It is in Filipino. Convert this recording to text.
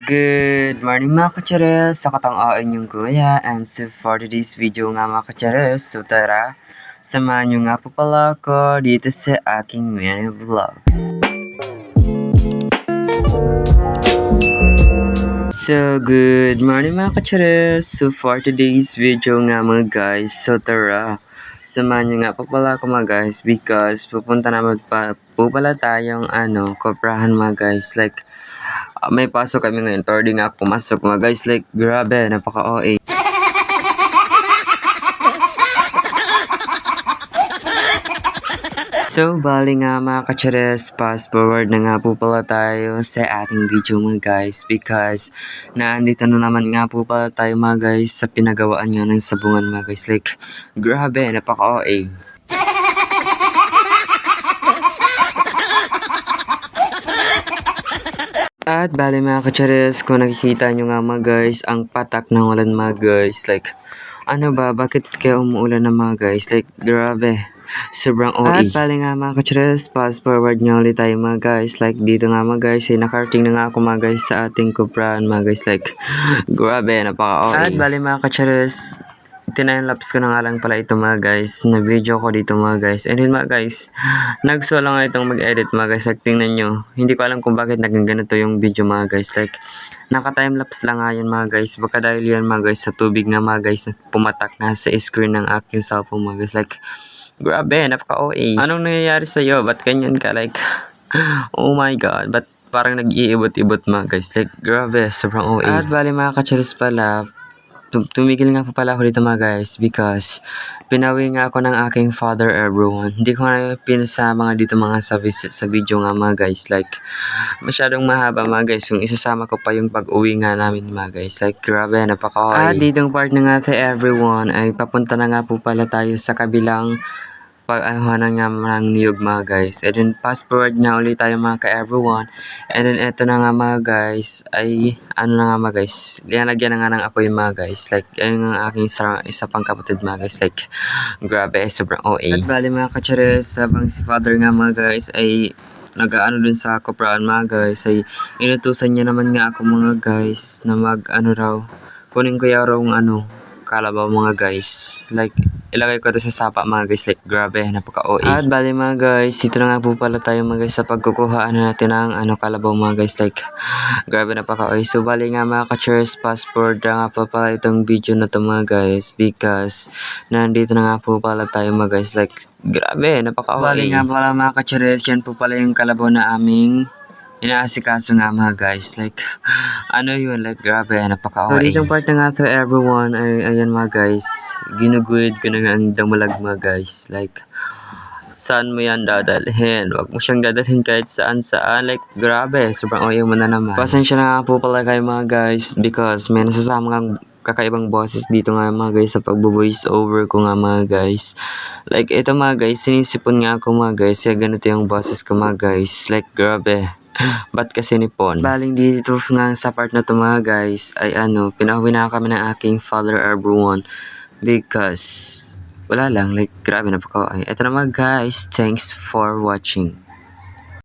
Good morning mga kachares! Sa katang-ain yung kuya, and so for today's video nga mga kachares, so tara, samahan nyo nga po pala ako dito sa aking mini vlogs. So good morning mga kachares! So for today's video nga mga guys, so tara, samahan nyo nga po pala ako mga guys because pupunta naman po pala tayong koprahan mga guys, like may pasok kami ngayon pero di nga ako pumasok mga guys, like grabe, napaka-OA. So, bali nga mga kachares, fast forward na nga po pala tayo sa ating video mga guys because naandito na naman nga po pala tayo mga guys sa pinagawaan nga ng sabungan mga guys, like grabe, napaka-OA. At bali mga kachares, kung nakikita nyo nga mga guys, ang patak ng ulan mga guys, like ano ba, bakit kaya umuulan na mga guys, like grabe, sobrang OA. At bali nga mga kachares, fast forward nga ulit tayo mga guys, like dito nga mga guys, nakarating na nga ako mga guys sa ating kuprahan mga guys, like grabe, napaka-OA. At bali mga kachares, tinayang-lapse ko na nga lang pala ito mga guys, na video ko dito mga guys. And then mga guys, nagsuwala nga itong mag-edit mga guys, like tingnan nyo, hindi ko alam kung bakit naging ganito yung video mga guys, like naka-timelapse lang nga yan mga guys, baka dahil yan mga guys sa tubig nga mga guys na pumatak nga sa screen ng aking cellphone mga guys, like grabe, napaka-OA. Anong nangyayari sa'yo? Ba't ganyan ka? Like, oh my god, ba't parang nag-iibot-ibot mga guys, like grabe, sobrang OA. At bali mga kacharis pala, tumigil nga pa pala ako dito mga guys because pinawi nga ako ng aking father everyone. Hindi ko na pinasama nga dito mga sa video nga mga guys, like masyadong mahaba mga guys kung isasama ko pa yung pag-uwi nga namin mga guys, like grabe, napaka-OA. At ditong part na nga to everyone ay papunta na nga po pala tayo sa kabilang pag-anuhanan nga ng niyog mga guys. And then fast forward na ulit tayo mga ka-everyone. And then eto na nga mga guys, ay ano na nga mga guys, linalagyan na nga ng apoy mga guys, like ayun ang aking isa pang kapatid mga guys, like grabe, sobrang OA. At bali mga kachares, habang si father nga mga guys ay nag-ano dun sa kopraan mga guys, ay inutusan niya naman nga ako mga guys na raw, kunin ko raw kalabaw mga guys, like ilagay ko ito sa sapa mga guys, like grabe, napaka-OA. At bali mga guys, dito na nga po pala tayo mga guys sa pagkukuha natin ng kalabaw mga guys, like grabe, napaka-OA. So bali nga mga ka-cheers, fast forward na nga po pala itong video na to mga guys because nandito na nga po pala tayo mga guys, like grabe, napaka-OA. Bali nga pala mga ka-cheers, yan po pala yung kalabaw na aming inaasikaso nga mga guys, like ano yun, like grabe, napaka-OA. So ditong part na nga to everyone ay ayan mga guys, ginuguhid ko na nga ang damulag mga guys, like saan mo yan dadalhin, wag mo siyang dadalhin kahit saan, like grabe, sobrang OA mo na naman. Pasensya na nga po pala kayo mga guys because may nasasama nga kakaibang boses dito nga mga guys sa pagbo-voice over ko nga mga guys, like ito mga guys, sinisipon nga ako mga guys, kaya ganito yung boses ko mga guys, like grabe. Ba't kasi nipon? Baling dito nga sa part na to mga guys ay pinauwi na kami ng aking father everyone because wala lang, like grabe, napaka-OA. Ito na mga guys, thanks for watching.